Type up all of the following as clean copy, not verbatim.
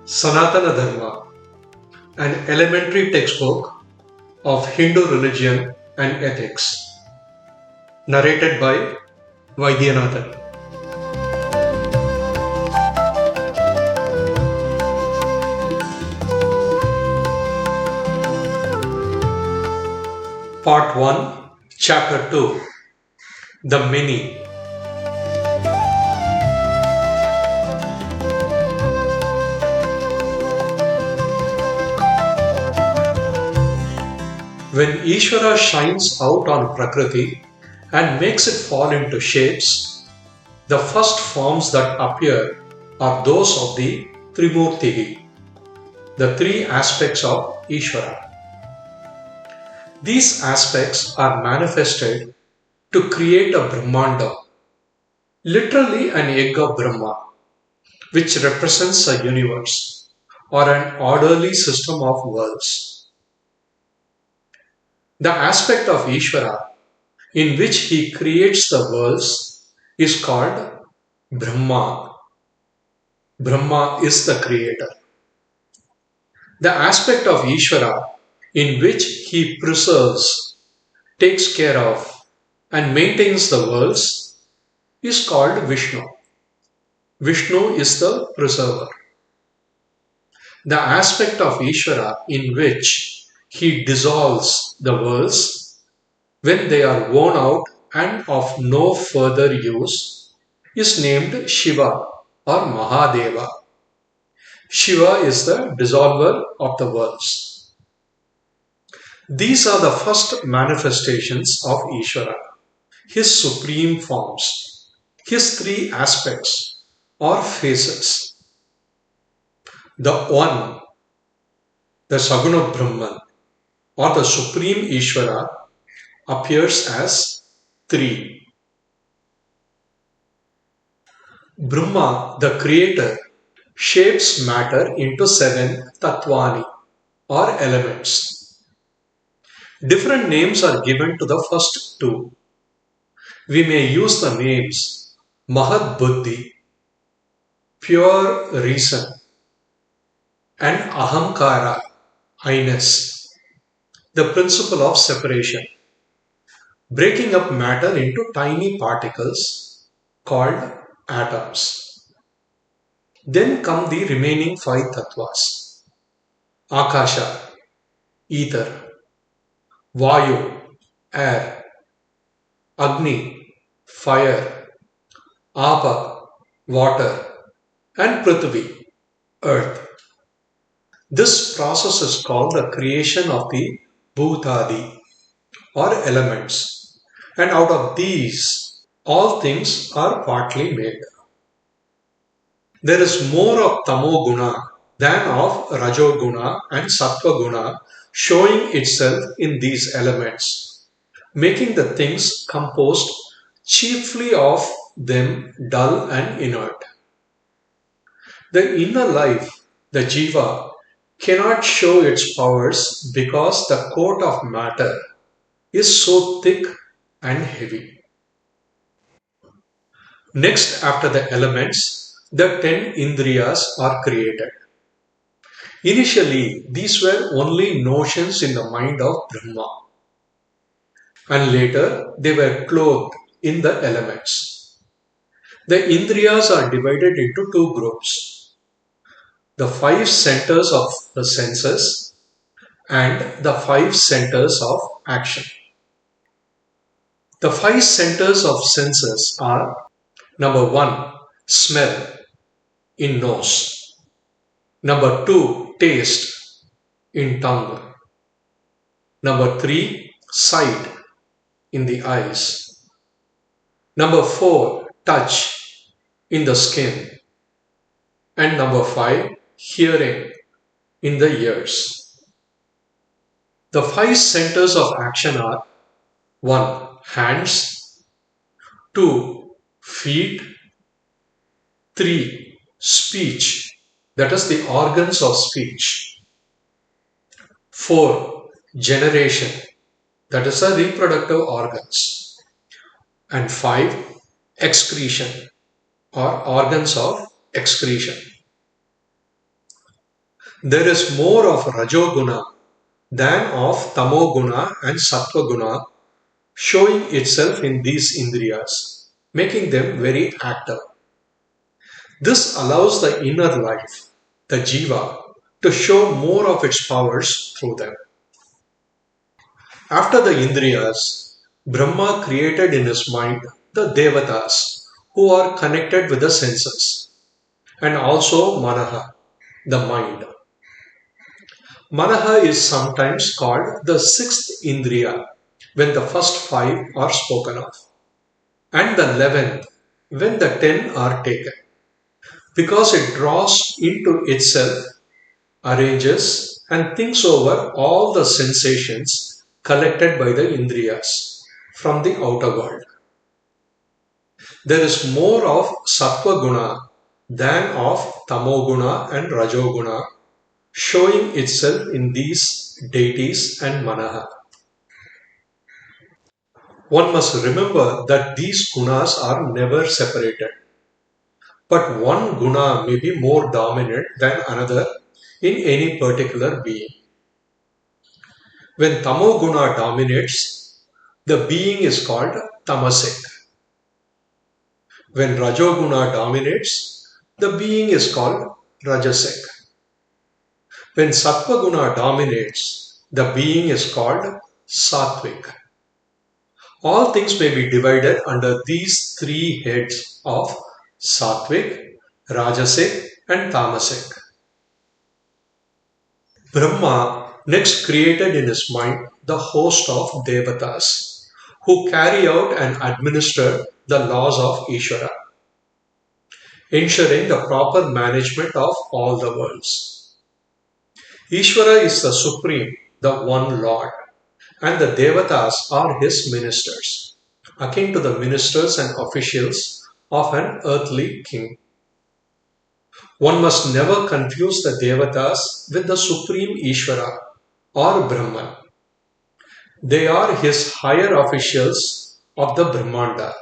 Sanatana Dharma, an elementary textbook of Hindu religion and ethics, narrated by Vaidyanathan. Part 1, Chapter 2, The Many. When Ishvara shines out on Prakriti and makes it fall into shapes, the first forms that appear are those of the Trimurti, the three aspects of Ishvara. These aspects are manifested to create a Brahmanda, literally an egg of Brahma, which represents a universe or an orderly system of worlds. The aspect of Ishvara in which he creates the worlds is called Brahma. Brahma is the creator. The aspect of Ishvara in which he preserves, takes care of, and maintains the worlds is called Vishnu. Vishnu is the preserver. The aspect of Ishvara in which he dissolves the worlds when they are worn out and of no further use is named Shiva or Mahadeva. Shiva is the dissolver of the worlds. These are the first manifestations of Ishvara, his supreme forms, his three aspects or faces. The One, the Saguna Brahman or the Supreme Ishvara appears as three. Brahma, the creator, shapes matter into 7 tattvani or elements. Different names are given to the first two. We may use the names Mahad Buddhi, pure reason, and Ahamkara, I-ness, the principle of separation, breaking up matter into tiny particles called atoms. Then come the remaining 5 tattvas: Akasha, ether; Vayu, air; Agni, fire; Apa, water; and Prithvi, earth. This process is called the creation of the Bhutadi or elements, and out of these all things are partly made. There is more of Tamoguna than of Rajoguna and Sattva-guna showing itself in these elements, making the things composed chiefly of them dull and inert. The inner life, the Jiva, cannot show its powers because the coat of matter is so thick and heavy. Next, after the elements, the 10 Indriyas are created. Initially, these were only notions in the mind of Brahma, and later they were clothed in the elements. The Indriyas are divided into two groups: the 5 centers of the senses and the 5 centers of action. The 5 centers of senses are: number 1, smell, in nose; number 2, taste, in tongue; number 3, sight, in the eyes; number 4, touch, in the skin; and number 5, hearing, in the ears. The 5 centers of action are: 1, hands; 2, feet; 3, speech, that is the organs of speech; 4, generation, that is the reproductive organs; and 5, excretion or organs of excretion. There is more of Rajoguna than of Tamoguna and Sattvaguna showing itself in these Indriyas, making them very active. This allows the inner life, the Jiva, to show more of its powers through them. After the Indriyas, Brahma created in his mind the Devatas, who are connected with the senses, and also Manaha, the mind. Manaha is sometimes called the sixth Indriya when the first five are spoken of, and the 11th when the 10 are taken, because it draws into itself, arranges, and thinks over all the sensations collected by the Indriyas from the outer world. There is more of Sattva Guna than of Tamoguna and Rajoguna showing itself in these deities and Manaha. One must remember that these gunas are never separated, but one guna may be more dominant than another in any particular being. When tamoguna dominates, the being is called tamasic. When rajoguna dominates, the being is called rajasic. When sattvaguna dominates, the being is called sattvic. All things may be divided under these three heads of sattvic, rajasic, and tamasic. Brahma next created in his mind the host of devatas who carry out and administer the laws of Ishvara, ensuring the proper management of all the worlds. Ishvara is the supreme, the one Lord, and the devatas are his ministers, akin to the ministers and officials of an earthly king. One must never confuse the devatas with the supreme Ishvara or Brahman. They are his higher officials of the Brahmanda,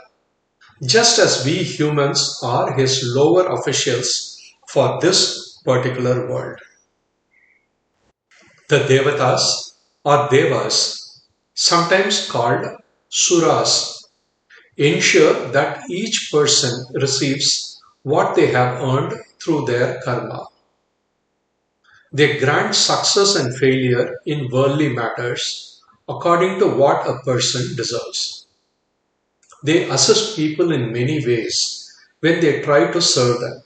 just as we humans are his lower officials for this particular world. The devatas or devas, sometimes called suras, ensure that each person receives what they have earned through their karma. They grant success and failure in worldly matters according to what a person deserves. They assist people in many ways when they try to serve them.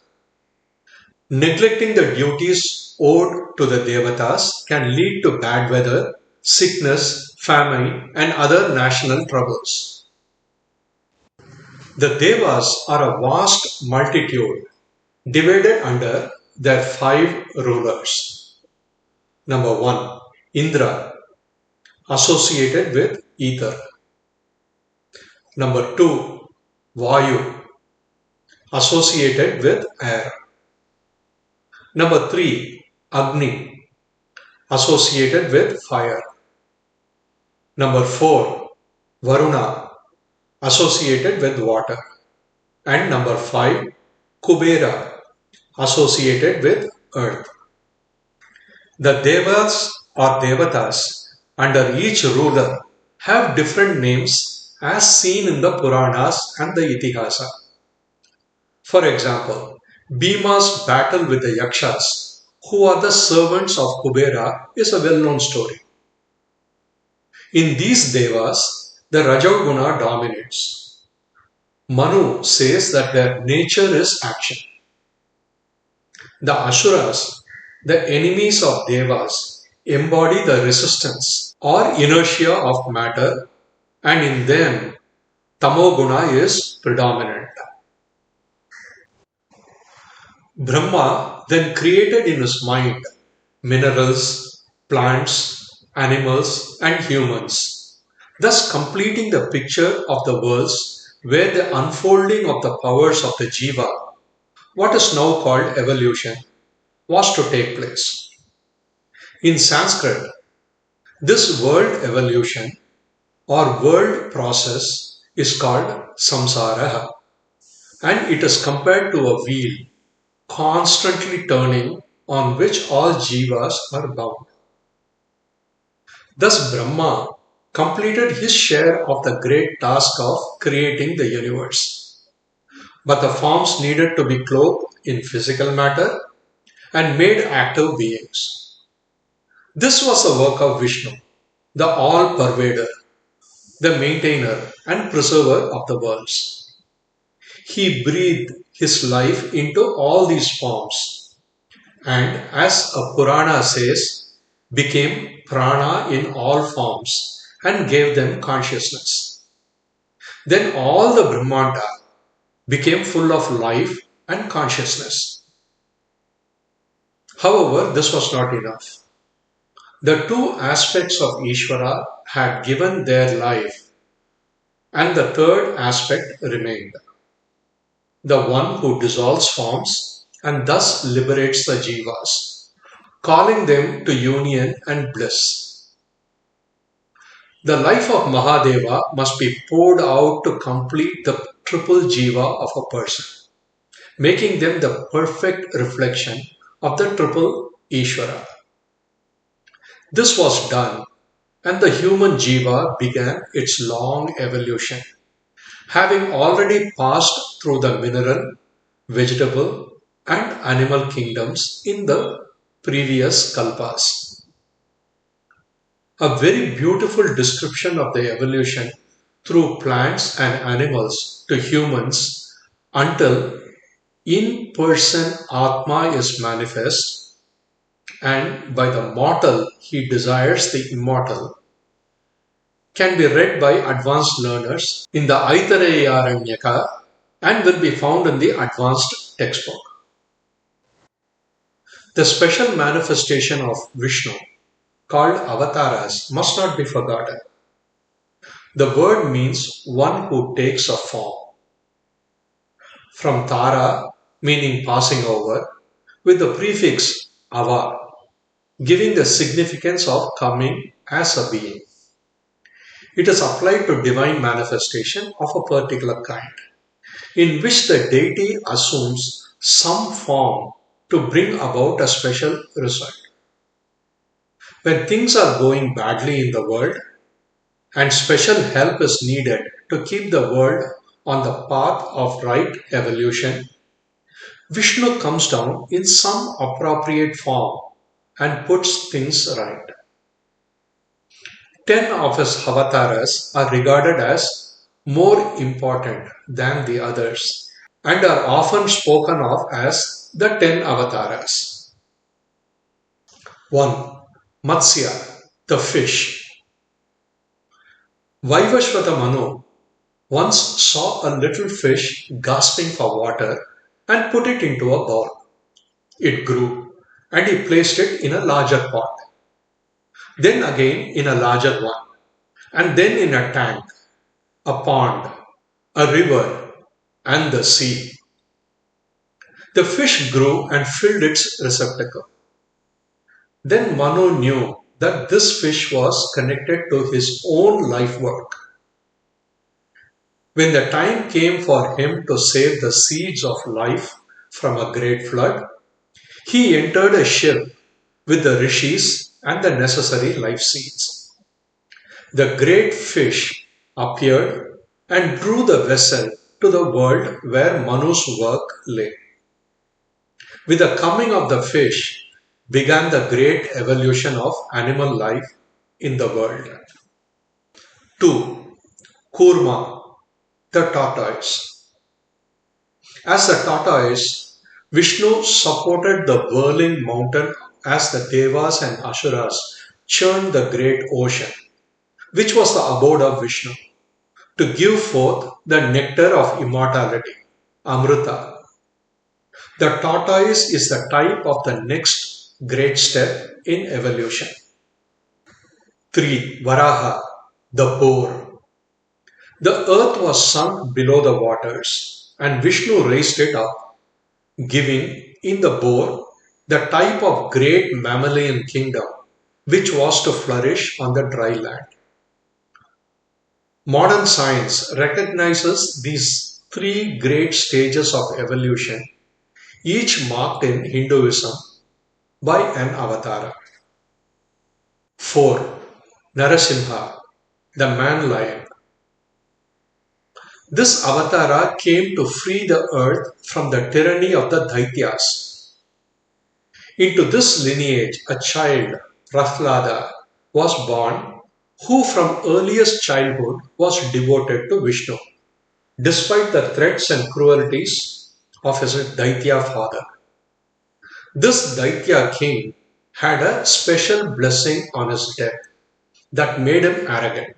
Neglecting the duties owed to the devatas can lead to bad weather, sickness, famine, and other national troubles. The devas are a vast multitude divided under their five rulers. Number one, Indra, associated with ether. Number two, Vayu, associated with air. Number three, Agni, associated with fire. Number four, Varuna, associated with water. And number five, Kubera, associated with earth. The devas or devatas under each ruler have different names as seen in the Puranas and the Itihasa. For example, Bhima's battle with the Yakshas, who are the servants of Kubera, is a well-known story. In these devas, the Rajoguna dominates. Manu says that their nature is action. The Asuras, the enemies of devas, embody the resistance or inertia of matter, and in them, Tamoguna is predominant. Brahma then created in his mind minerals, plants, animals, and humans, thus completing the picture of the worlds where the unfolding of the powers of the Jiva, what is now called evolution, was to take place. In Sanskrit, this world evolution or world process is called samsara, and it is compared to a wheel constantly turning on which all jivas are bound. Thus Brahma completed his share of the great task of creating the universe. But the forms needed to be clothed in physical matter and made active beings. This was the work of Vishnu, the all-pervader, the maintainer and preserver of the worlds. He breathed his life into all these forms and, as a Purana says, became prana in all forms and gave them consciousness. Then all the Brahmanda became full of life and consciousness. However, this was not enough. The two aspects of Ishvara had given their life, and the third aspect remained. The one who dissolves forms and thus liberates the jivas, calling them to union and bliss. The life of Mahadeva must be poured out to complete the triple jiva of a person, making them the perfect reflection of the triple Ishvara. This was done, and the human jiva began its long evolution, having already passed through the mineral, vegetable, and animal kingdoms in the previous kalpas. A very beautiful description of the evolution through plants and animals to humans until in person Atma is manifest, and by the mortal he desires the immortal, can be read by advanced learners in the Aitareya and will be found in the advanced textbook. The special manifestation of Vishnu, called avatars, must not be forgotten. The word means one who takes a form. From Tara, meaning passing over, with the prefix ava, giving the significance of coming as a being. It is applied to divine manifestation of a particular kind, in which the deity assumes some form to bring about a special result. When things are going badly in the world and special help is needed to keep the world on the path of right evolution, Vishnu comes down in some appropriate form and puts things right. 10 of his avatars are regarded as more important than the others and are often spoken of as the 10 avatars. 1. Matsya, the fish. Vaivashvata Manu once saw a little fish gasping for water and put it into a bowl. It grew and he placed it in a larger pot. Then again in a larger one, and then in a tank, a pond, a river, and the sea. The fish grew and filled its receptacle. Then Manu knew that this fish was connected to his own life work. When the time came for him to save the seeds of life from a great flood, he entered a ship with the rishis and the necessary life seeds. The great fish appeared and drew the vessel to the world where Manu's work lay. With the coming of the fish began the great evolution of animal life in the world. 2. Kurma, the tortoise. As the tortoise, Vishnu supported the whirling mountain as the Devas and Asuras churned the great ocean, which was the abode of Vishnu, to give forth the nectar of immortality, Amrita. The tortoise is the type of the next great step in evolution. 3. Varaha, the boar. The earth was sunk below the waters, and Vishnu raised it up, giving in the boar the type of great mammalian kingdom which was to flourish on the dry land. Modern science recognizes these three great stages of evolution, each marked in Hinduism by an avatara. 4. Narasimha, the man lion. This avatara came to free the earth from the tyranny of the Daityas. Into this lineage, a child, Prahlada, was born who from earliest childhood was devoted to Vishnu, despite the threats and cruelties of his Daitya father. This Daitya king had a special blessing on his death that made him arrogant.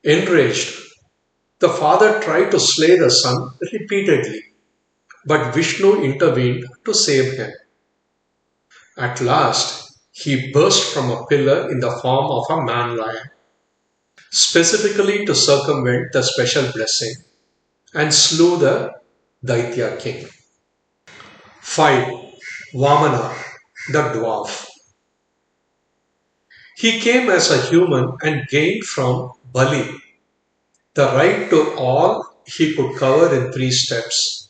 Enraged, the father tried to slay the son repeatedly, but Vishnu intervened to save him. At last, he burst from a pillar in the form of a man lion, specifically to circumvent the special blessing, and slew the Daitya king. 5. Vamana, the dwarf. He came as a human and gained from Bali the right to all he could cover in 3 steps.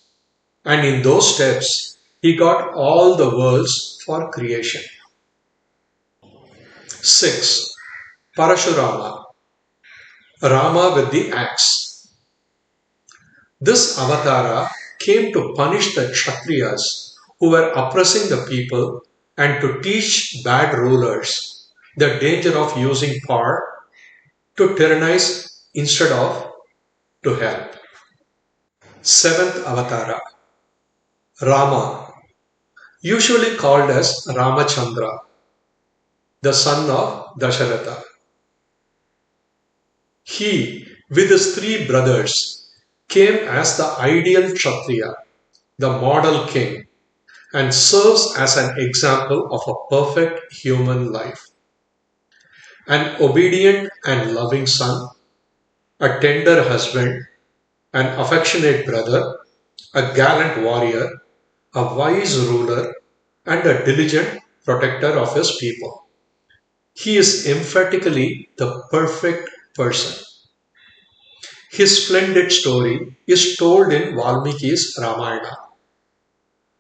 And in those steps, he got all the worlds for creation. 6. Parashurama, Rama with the axe. This avatara came to punish the Kshatriyas who were oppressing the people and to teach bad rulers the danger of using power to tyrannize instead of to help. 7th avatara, Rama, usually called as Ramachandra, the son of Dasharatha. He, with his 3 brothers, came as the ideal Kshatriya, the model king, and serves as an example of a perfect human life. An obedient and loving son, a tender husband, an affectionate brother, a gallant warrior, a wise ruler, and a diligent protector of his people. He is emphatically the perfect person. His splendid story is told in Valmiki's Ramayana,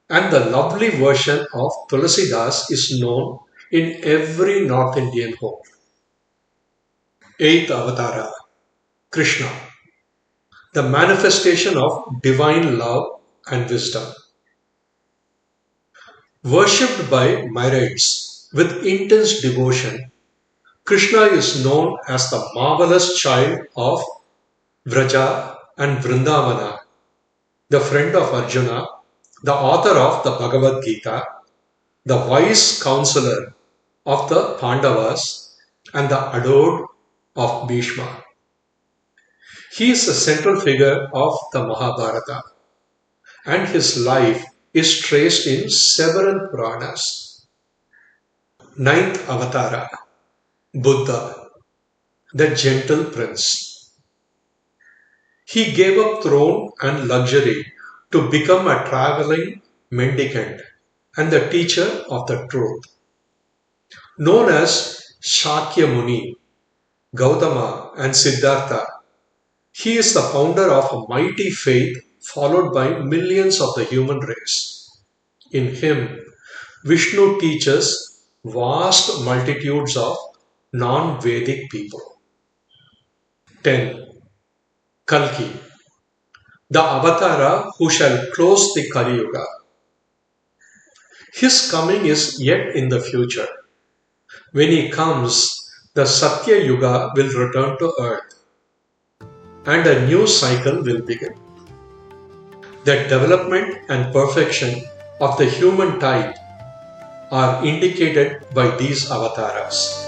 and the lovely version of Tulasidas is known in every North Indian home. 8th Avatara, Krishna, the manifestation of divine love and wisdom. Worshipped by myriads with intense devotion, Krishna is known as the marvelous child of Vraja and Vrindavana, the friend of Arjuna, the author of the Bhagavad Gita, the wise counselor of the Pandavas, and the adored of Bhishma. He is the central figure of the Mahabharata, and his life is traced in several Puranas. 9th Avatara, Buddha, the gentle prince. He gave up throne and luxury to become a traveling mendicant and the teacher of the truth. Known as Shakya Muni, Gautama, and Siddhartha, he is the founder of a mighty faith followed by millions of the human race. In him, Vishnu teaches vast multitudes of non-Vedic people. 10. Kalki, the avatara who shall close the Kali Yuga. His coming is yet in the future. When he comes, the Satya Yuga will return to earth and a new cycle will begin. The development and perfection of the human type are indicated by these avatars.